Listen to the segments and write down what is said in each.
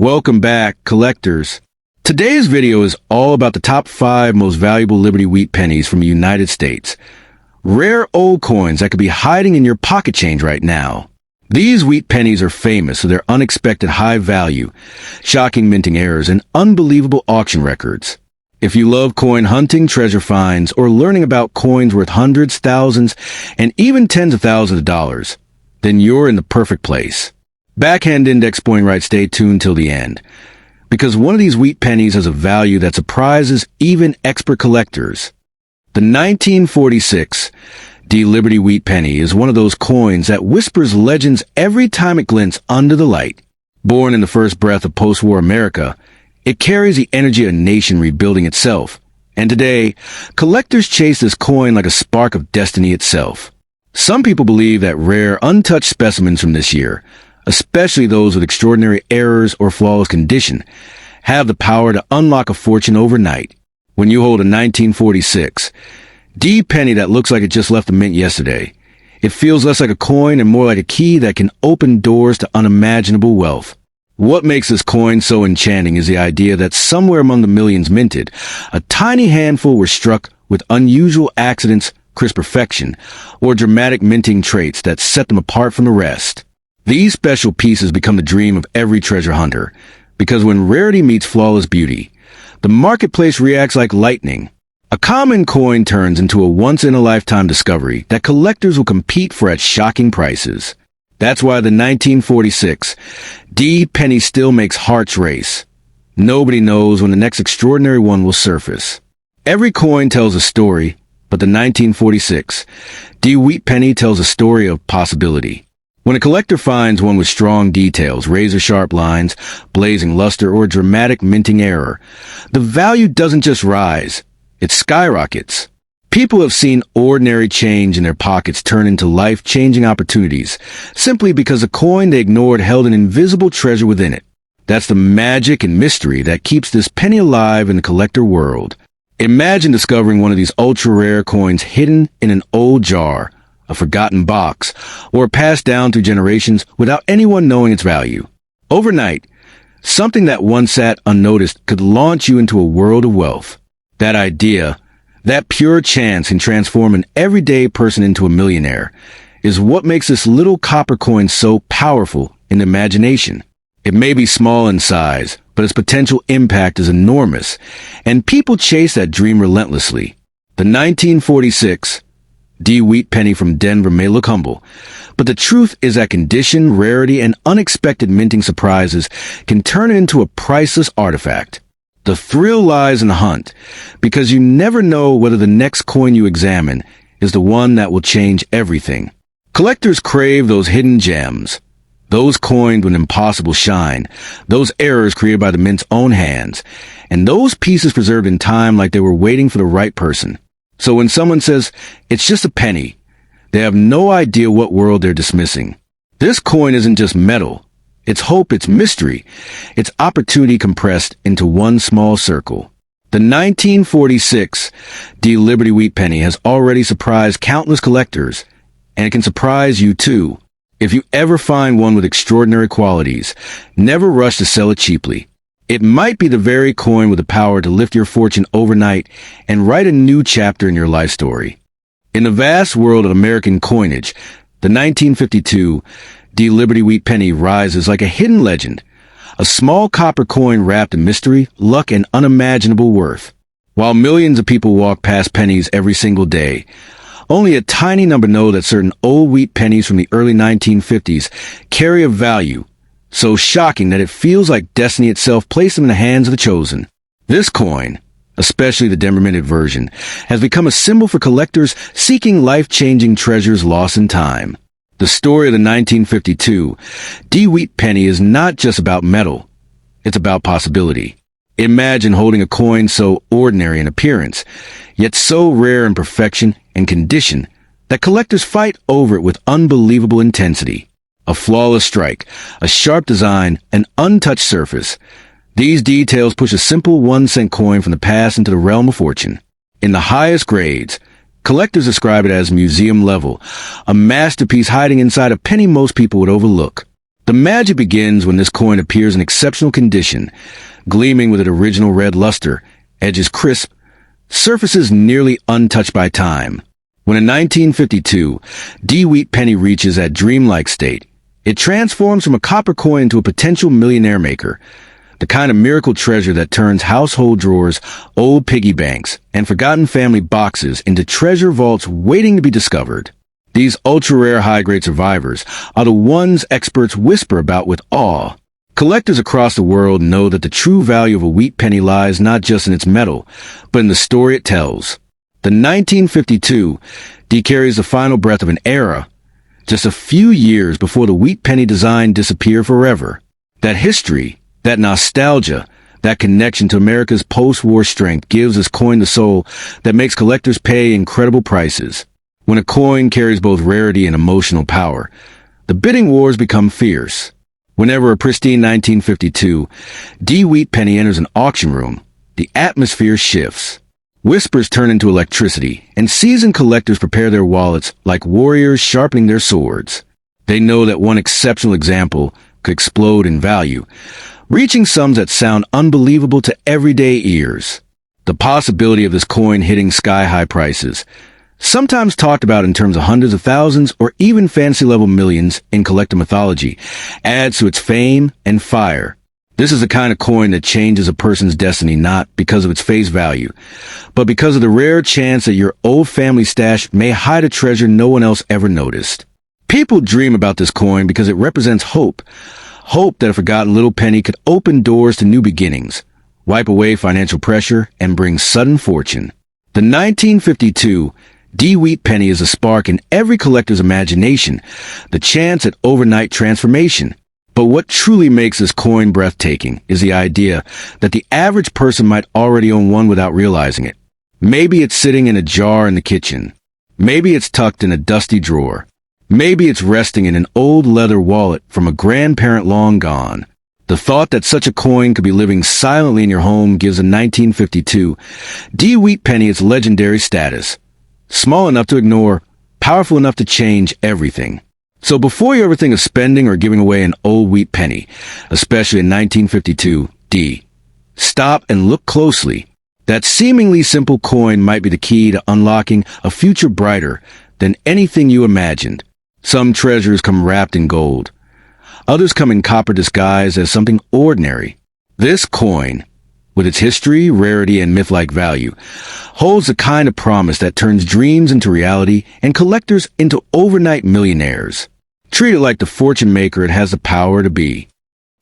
Welcome back, collectors. Today's video is all about the top 5 most valuable Liberty Wheat Pennies from the United States. Rare old coins that could be hiding in your pocket change right now. These wheat pennies are famous for their unexpected high value, shocking minting errors, and unbelievable auction records. If you love coin hunting, treasure finds, or learning about coins worth hundreds, thousands, and even tens of thousands of dollars, then you're in the perfect place. Backhand index pointing right, stay tuned till the end, because one of these wheat pennies has a value that surprises even expert collectors. The 1946 D Liberty Wheat Penny is one of those coins that whispers legends every time it glints under the light. Born in the first breath of post-war America, it carries the energy of a nation rebuilding itself. And today, collectors chase this coin like a spark of destiny itself. Some people believe that rare, untouched specimens from this year, especially those with extraordinary errors or flawless condition, have the power to unlock a fortune overnight. When you hold a 1946 D penny that looks like it just left the mint yesterday, it feels less like a coin and more like a key that can open doors to unimaginable wealth. What makes this coin so enchanting is the idea that somewhere among the millions minted, a tiny handful were struck with unusual accidents, crisp perfection, or dramatic minting traits that set them apart from the rest. These special pieces become the dream of every treasure hunter, because when rarity meets flawless beauty, the marketplace reacts like lightning. A common coin turns into a once-in-a-lifetime discovery that collectors will compete for at shocking prices. That's why the 1946 D penny still makes hearts race. Nobody knows when the next extraordinary one will surface. Every coin tells a story, but the 1946 D wheat penny tells a story of possibility. When a collector finds one with strong details, razor-sharp lines, blazing luster, or dramatic minting error, the value doesn't just rise, it skyrockets. People have seen ordinary change in their pockets turn into life-changing opportunities, simply because a coin they ignored held an invisible treasure within it. That's the magic and mystery that keeps this penny alive in the collector world. Imagine discovering one of these ultra-rare coins hidden in an old jar, a forgotten box, or passed down through generations without anyone knowing its value. Overnight, something that once sat unnoticed could launch you into a world of wealth. That idea, that pure chance can transform an everyday person into a millionaire, is what makes this little copper coin so powerful in the imagination. It may be small in size, but its potential impact is enormous, and people chase that dream relentlessly. The 1946 D wheat penny from Denver may look humble, but the truth is that condition, rarity, and unexpected minting surprises can turn it into a priceless artifact. The thrill lies in the hunt, because you never know whether the next coin you examine is the one that will change everything. Collectors crave those hidden gems, those coined with impossible shine, those errors created by the mint's own hands, and those pieces preserved in time like they were waiting for the right person. So when someone says, it's just a penny, they have no idea what world they're dismissing. This coin isn't just metal. It's hope, it's mystery, it's opportunity compressed into one small circle. The 1946 D Liberty Wheat Penny has already surprised countless collectors, and it can surprise you too. If you ever find one with extraordinary qualities, never rush to sell it cheaply. It might be the very coin with the power to lift your fortune overnight and write a new chapter in your life story. In the vast world of American coinage, the 1952 D Liberty Wheat Penny rises like a hidden legend, a small copper coin wrapped in mystery, luck, and unimaginable worth. While millions of people walk past pennies every single day, only a tiny number know that certain old wheat pennies from the early 1950s carry a value so shocking that it feels like destiny itself placed them in the hands of the chosen. This coin, especially the Denver minted version, has become a symbol for collectors seeking life-changing treasures lost in time. The story of the 1952 D wheat penny is not just about metal, it's about possibility. Imagine holding a coin so ordinary in appearance, yet so rare in perfection and condition that collectors fight over it with unbelievable intensity. A flawless strike, a sharp design, an untouched surface. These details push a simple 1-cent coin from the past into the realm of fortune. In the highest grades, collectors describe it as museum level, a masterpiece hiding inside a penny most people would overlook. The magic begins when this coin appears in exceptional condition, gleaming with its original red luster, edges crisp, surfaces nearly untouched by time. When in 1952, Wheat Penny reaches that dreamlike state, it transforms from a copper coin into a potential millionaire maker, the kind of miracle treasure that turns household drawers, old piggy banks, and forgotten family boxes into treasure vaults waiting to be discovered. These ultra-rare high-grade survivors are the ones experts whisper about with awe. Collectors across the world know that the true value of a wheat penny lies not just in its metal, but in the story it tells. The 1952 carries the final breath of an era, just a few years before the wheat penny design disappeared forever. That history, that nostalgia, that connection to America's post-war strength gives this coin the soul that makes collectors pay incredible prices. When a coin carries both rarity and emotional power, the bidding wars become fierce. Whenever a pristine 1952 Wheat Penny enters an auction room, the atmosphere shifts. Whispers turn into electricity, and seasoned collectors prepare their wallets like warriors sharpening their swords. They know that one exceptional example could explode in value, reaching sums that sound unbelievable to everyday ears. The possibility of this coin hitting sky-high prices, sometimes talked about in terms of hundreds of thousands or even fantasy-level millions in collector mythology, adds to its fame and fire. This is the kind of coin that changes a person's destiny not because of its face value, but because of the rare chance that your old family stash may hide a treasure no one else ever noticed. People dream about this coin because it represents hope. Hope that a forgotten little penny could open doors to new beginnings, wipe away financial pressure, and bring sudden fortune. The 1952 Wheat Penny is a spark in every collector's imagination, the chance at overnight transformation. But what truly makes this coin breathtaking is the idea that the average person might already own one without realizing it. Maybe it's sitting in a jar in the kitchen. Maybe it's tucked in a dusty drawer. Maybe it's resting in an old leather wallet from a grandparent long gone. The thought that such a coin could be living silently in your home gives a 1952 Wheat Penny its legendary status. Small enough to ignore, powerful enough to change everything. So before you ever think of spending or giving away an old wheat penny, especially in 1952 stop and look closely. That seemingly simple coin might be the key to unlocking a future brighter than anything you imagined. Some treasures come wrapped in gold. Others come in copper disguised as something ordinary. This coin, with its history, rarity, and myth-like value, holds the kind of promise that turns dreams into reality and collectors into overnight millionaires. Treat it like the fortune maker it has the power to be.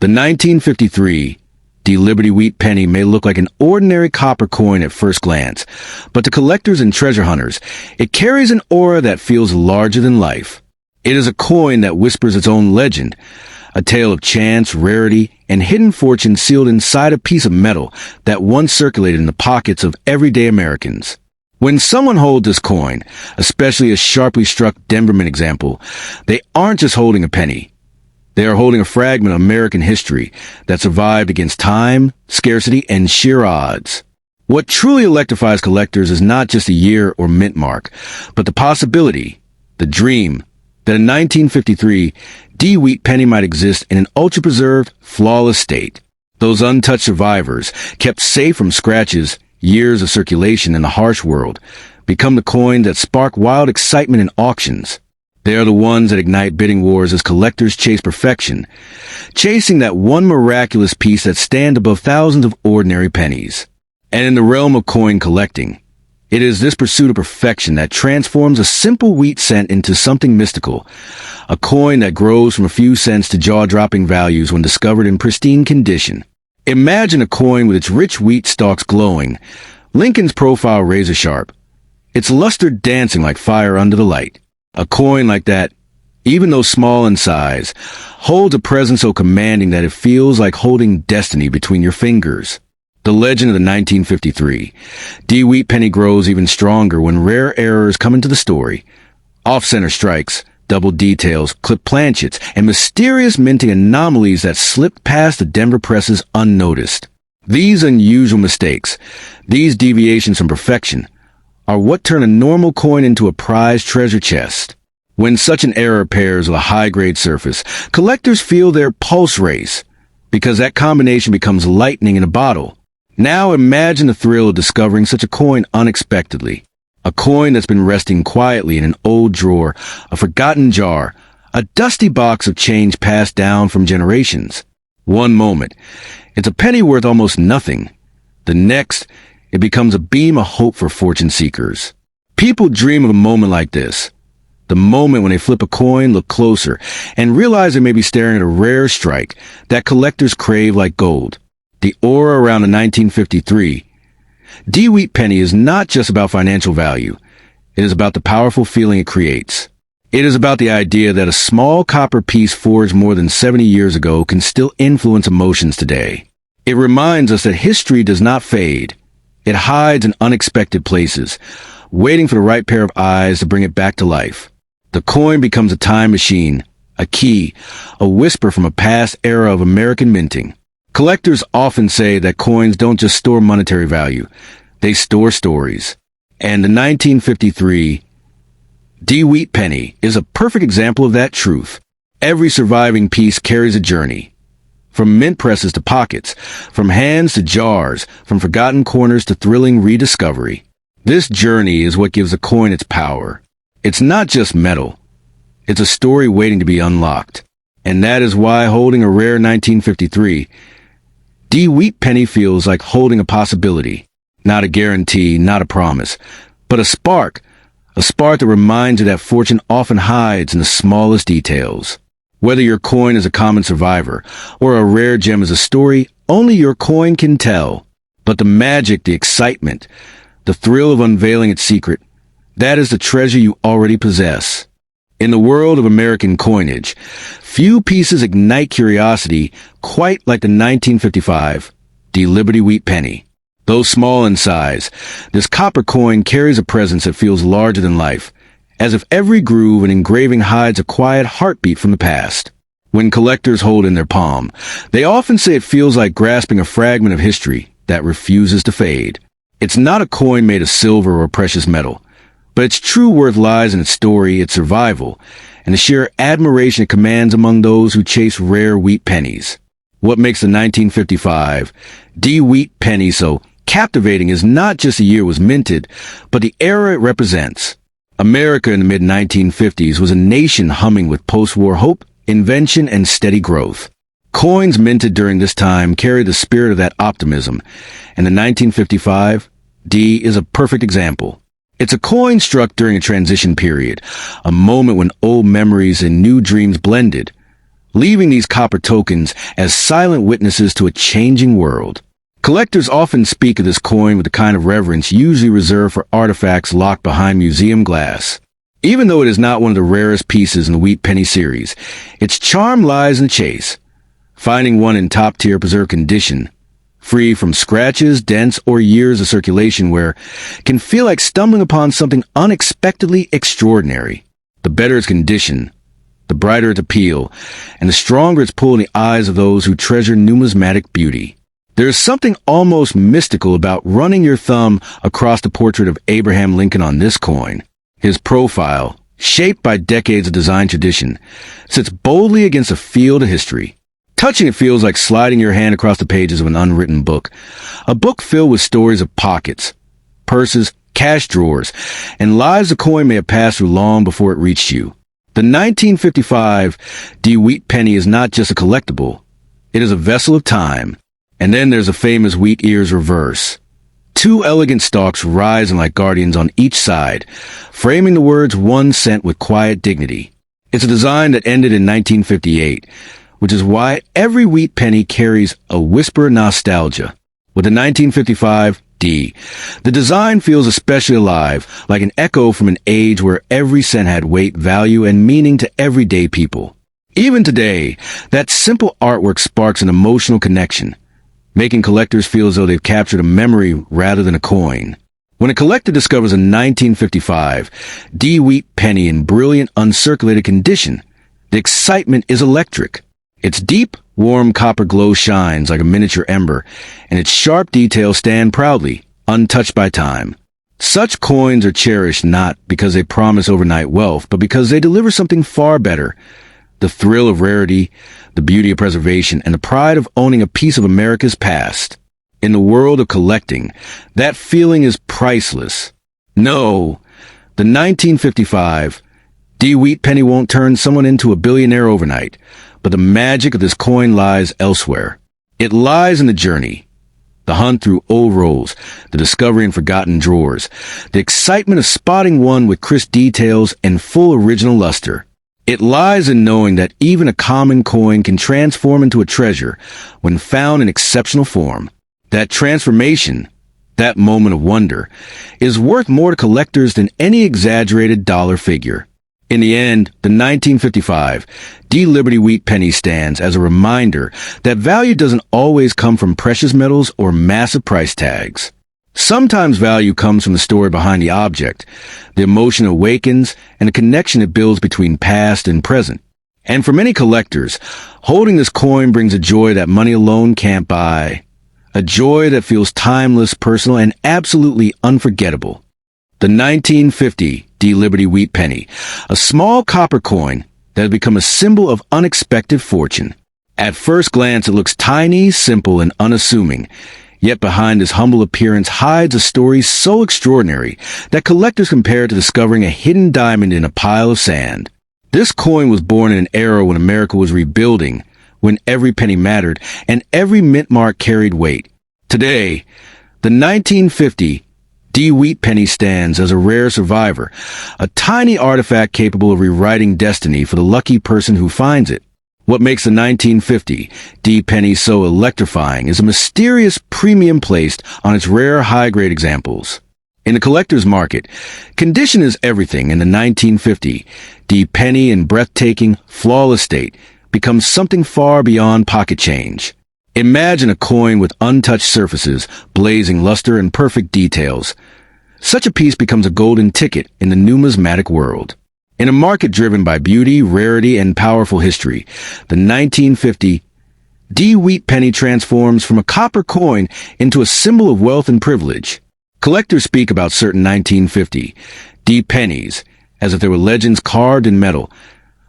The 1953 Liberty Wheat Penny may look like an ordinary copper coin at first glance, but to collectors and treasure hunters, it carries an aura that feels larger than life. It is a coin that whispers its own legend, a tale of chance, rarity, and hidden fortune sealed inside a piece of metal that once circulated in the pockets of everyday Americans. When someone holds this coin, especially a sharply struck Denverman example, they aren't just holding a penny. They are holding a fragment of American history that survived against time, scarcity, and sheer odds. What truly electrifies collectors is not just a year or mint mark, but the possibility, the dream, that in 1953, Wheat Penny might exist in an ultra-preserved, flawless state. Those untouched survivors, kept safe from scratches, years of circulation in the harsh world, become the coin that spark wild excitement in auctions. They are the ones that ignite bidding wars as collectors chase perfection, chasing that one miraculous piece that stands above thousands of ordinary pennies. And in the realm of coin collecting, it is this pursuit of perfection that transforms a simple wheat cent into something mystical, a coin that grows from a few cents to jaw-dropping values when discovered in pristine condition. Imagine a coin with its rich wheat stalks glowing, Lincoln's profile razor-sharp, its luster dancing like fire under the light. A coin like that, even though small in size, holds a presence so commanding that it feels like holding destiny between your fingers. The legend of the 1953 Wheat Penny grows even stronger when rare errors come into the story. Off-center strikes, double details, clipped planchets, and mysterious minting anomalies that slipped past the Denver presses unnoticed. These unusual mistakes, these deviations from perfection, are what turn a normal coin into a prized treasure chest. When such an error pairs with a high-grade surface, collectors feel their pulse race, because that combination becomes lightning in a bottle. Now imagine the thrill of discovering such a coin unexpectedly. A coin that's been resting quietly in an old drawer, a forgotten jar, a dusty box of change passed down from generations. One moment, it's a penny worth almost nothing. The next, it becomes a beam of hope for fortune seekers. People dream of a moment like this. The moment when they flip a coin, look closer, and realize they may be staring at a rare strike that collectors crave like gold. The aura around the 1953 D Wheat Penny is not just about financial value. It is about the powerful feeling it creates. It is about the idea that a small copper piece forged more than 70 years ago can still influence emotions today. It reminds us that history does not fade. It hides in unexpected places, waiting for the right pair of eyes to bring it back to life. The coin becomes a time machine, a key, a whisper from a past era of American minting. Collectors often say that coins don't just store monetary value, they store stories. And the 1953 D Wheat Penny is a perfect example of that truth. Every surviving piece carries a journey. From mint presses to pockets, from hands to jars, from forgotten corners to thrilling rediscovery. This journey is what gives a coin its power. It's not just metal. It's a story waiting to be unlocked. And that is why holding a rare 1953 D Wheat Penny feels like holding a possibility. Not a guarantee, not a promise, but a spark that reminds you that fortune often hides in the smallest details. Whether your coin is a common survivor or a rare gem is a story only your coin can tell. But the magic, the excitement, the thrill of unveiling its secret, that is the treasure you already possess. In the world of American coinage, few pieces ignite curiosity quite like the 1955 D Liberty Wheat Penny. Though small in size, this copper coin carries a presence that feels larger than life, as if every groove and engraving hides a quiet heartbeat from the past. When collectors hold in their palm, they often say it feels like grasping a fragment of history that refuses to fade. It's not a coin made of silver or precious metal, but its true worth lies in its story, its survival, and the sheer admiration it commands among those who chase rare wheat pennies. What makes the 1955 D Wheat Penny so captivating is not just the year it was minted, but the era it represents. America in the mid-1950s was a nation humming with post-war hope, invention, and steady growth. Coins minted during this time carry the spirit of that optimism, and the 1955 D is a perfect example. It's a coin struck during a transition period, a moment when old memories and new dreams blended, leaving these copper tokens as silent witnesses to a changing world. Collectors often speak of this coin with the kind of reverence usually reserved for artifacts locked behind museum glass. Even though it is not one of the rarest pieces in the Wheat Penny series, its charm lies in the chase. Finding one in top-tier preserved condition, free from scratches, dents, or years of circulation wear, can feel like stumbling upon something unexpectedly extraordinary. The better its condition, the brighter its appeal, and the stronger its pull in the eyes of those who treasure numismatic beauty. There is something almost mystical about running your thumb across the portrait of Abraham Lincoln on this coin. His profile, shaped by decades of design tradition, sits boldly against a field of history. Touching it feels like sliding your hand across the pages of an unwritten book, a book filled with stories of pockets, purses, cash drawers, and lives the coin may have passed through long before it reached you. The 1955 D Wheat Penny is not just a collectible, it is a vessel of time. And then there's a famous wheat ears reverse. Two elegant stalks rising like guardians on each side, framing the words 1 cent with quiet dignity. It's a design that ended in 1958, which is why every wheat penny carries a whisper of nostalgia. With the 1955 D, the design feels especially alive, like an echo from an age where every cent had weight, value, and meaning to everyday people. Even today, that simple artwork sparks an emotional connection, making collectors feel as though they've captured a memory rather than a coin. When a collector discovers a 1955 D Wheat Penny in brilliant, uncirculated condition, the excitement is electric. Its deep, warm copper glow shines like a miniature ember, and its sharp details stand proudly, untouched by time. Such coins are cherished not because they promise overnight wealth, but because they deliver something far better: the thrill of rarity, the beauty of preservation, and the pride of owning a piece of America's past. In the world of collecting, that feeling is priceless. No, the 1955 Wheat Penny won't turn someone into a billionaire overnight, but the magic of this coin lies elsewhere. It lies in the journey, the hunt through old rolls, the discovery in forgotten drawers, the excitement of spotting one with crisp details and full original luster. It lies in knowing that even a common coin can transform into a treasure when found in exceptional form. That transformation, that moment of wonder, is worth more to collectors than any exaggerated dollar figure. In the end, the 1955 Liberty Wheat Penny stands as a reminder that value doesn't always come from precious metals or massive price tags. Sometimes value comes from the story behind the object, the emotion it awakens, and the connection it builds between past and present. And for many collectors, holding this coin brings a joy that money alone can't buy. A joy that feels timeless, personal, and absolutely unforgettable. The 1950 Liberty Wheat Penny, a small copper coin that has become a symbol of unexpected fortune. At first glance, it looks tiny, simple, and unassuming. Yet behind this humble appearance hides a story so extraordinary that collectors compare it to discovering a hidden diamond in a pile of sand. This coin was born in an era when America was rebuilding, when every penny mattered and every mint mark carried weight. Today, the 1950 Wheat Penny stands as a rare survivor, a tiny artifact capable of rewriting destiny for the lucky person who finds it. What makes the 1950 penny so electrifying is a mysterious premium placed on its rare high-grade examples. In the collector's market, condition is everything, and the 1950 penny in breathtaking, flawless state becomes something far beyond pocket change. Imagine a coin with untouched surfaces, blazing luster, and perfect details. Such a piece becomes a golden ticket in the numismatic world. In a market driven by beauty, rarity, and powerful history, the 1950 Wheat Penny transforms from a copper coin into a symbol of wealth and privilege. Collectors speak about certain 1950 pennies as if they were legends carved in metal,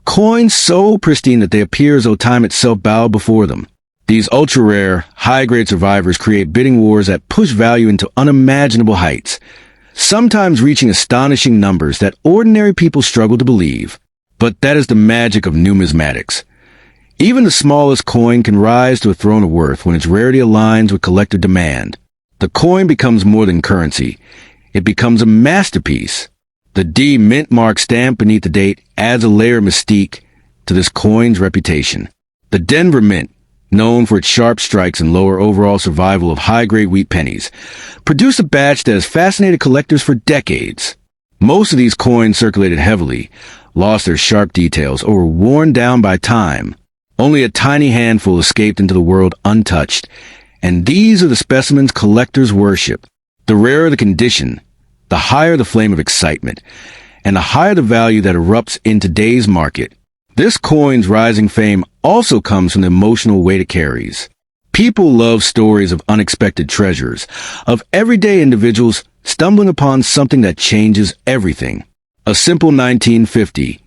coins so pristine that they appear as though time itself bowed before them. These ultra-rare, high-grade survivors create bidding wars that push value into unimaginable heights, sometimes reaching astonishing numbers that ordinary people struggle to believe. But that is the magic of numismatics. Even the smallest coin can rise to a throne of worth when its rarity aligns with collector demand. The coin becomes more than currency. It becomes a masterpiece. The mint mark stamp beneath the date adds a layer of mystique to this coin's reputation. The Denver Mint, known for its sharp strikes and lower overall survival of high-grade wheat pennies, produced a batch that has fascinated collectors for decades. Most of these coins circulated heavily, lost their sharp details, or were worn down by time. Only a tiny handful escaped into the world untouched, and these are the specimens collectors worship. The rarer the condition, the higher the flame of excitement, and the higher the value that erupts in today's market. This coin's rising fame also comes from the emotional weight it carries. People love stories of unexpected treasures, of everyday individuals stumbling upon something that changes everything. A simple 1950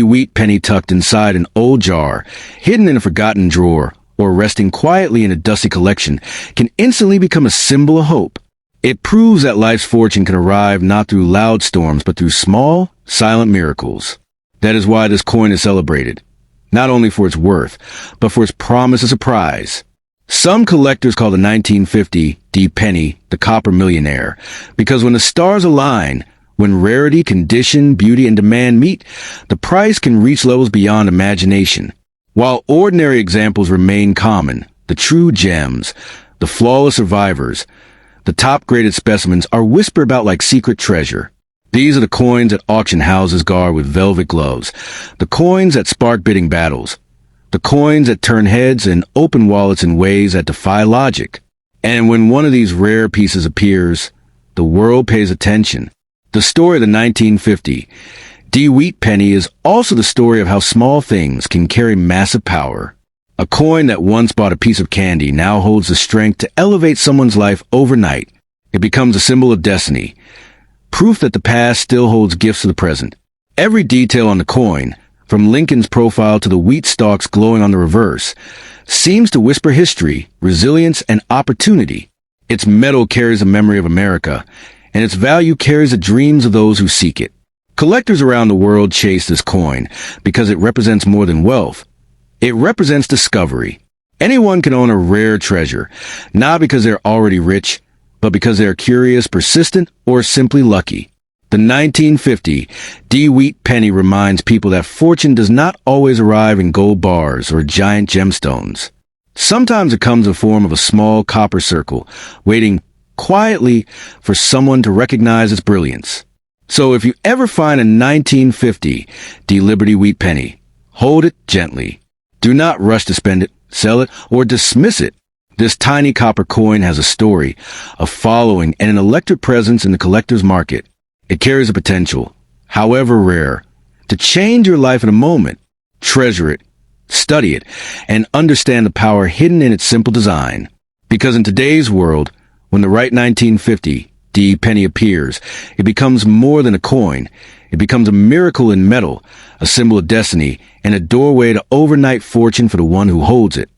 Wheat Penny tucked inside an old jar, hidden in a forgotten drawer, or resting quietly in a dusty collection can instantly become a symbol of hope. It proves that life's fortune can arrive not through loud storms, but through small, silent miracles. That is why this coin is celebrated, not only for its worth, but for its promise of surprise. Some collectors call the 1950 penny the copper millionaire, because when the stars align, when rarity, condition, beauty, and demand meet, the price can reach levels beyond imagination. While ordinary examples remain common, the true gems, the flawless survivors, the top-graded specimens are whispered about like secret treasure. These are the coins that auction houses guard with velvet gloves, the coins that spark bidding battles, the coins that turn heads and open wallets in ways that defy logic. And when one of these rare pieces appears, the world pays attention. The story of the 1950 Wheat Penny is also the story of how small things can carry massive power. A coin that once bought a piece of candy now holds the strength to elevate someone's life overnight. It becomes a symbol of destiny, proof that the past still holds gifts for the present. Every detail on the coin, from Lincoln's profile to the wheat stalks glowing on the reverse, seems to whisper history, resilience, and opportunity. Its metal carries a memory of America, and its value carries the dreams of those who seek it. Collectors around the world chase this coin because it represents more than wealth. It represents discovery. Anyone can own a rare treasure, not because they're already rich, but because they're curious, persistent, or simply lucky. The 1950 D Wheat Penny reminds people that fortune does not always arrive in gold bars or giant gemstones. Sometimes it comes in the form of a small copper circle, waiting quietly for someone to recognize its brilliance. So if you ever find a 1950 D Liberty Wheat Penny, hold it gently. Do not rush to spend it, sell it, or dismiss it. This tiny copper coin has a story, a following, and an electric presence in the collector's market. It carries a potential, however rare, to change your life in a moment. Treasure it, study it, and understand the power hidden in its simple design. Because in today's world, when the right 1950 D penny appears, it becomes more than a coin. It becomes a miracle in metal, a symbol of destiny, and a doorway to overnight fortune for the one who holds it.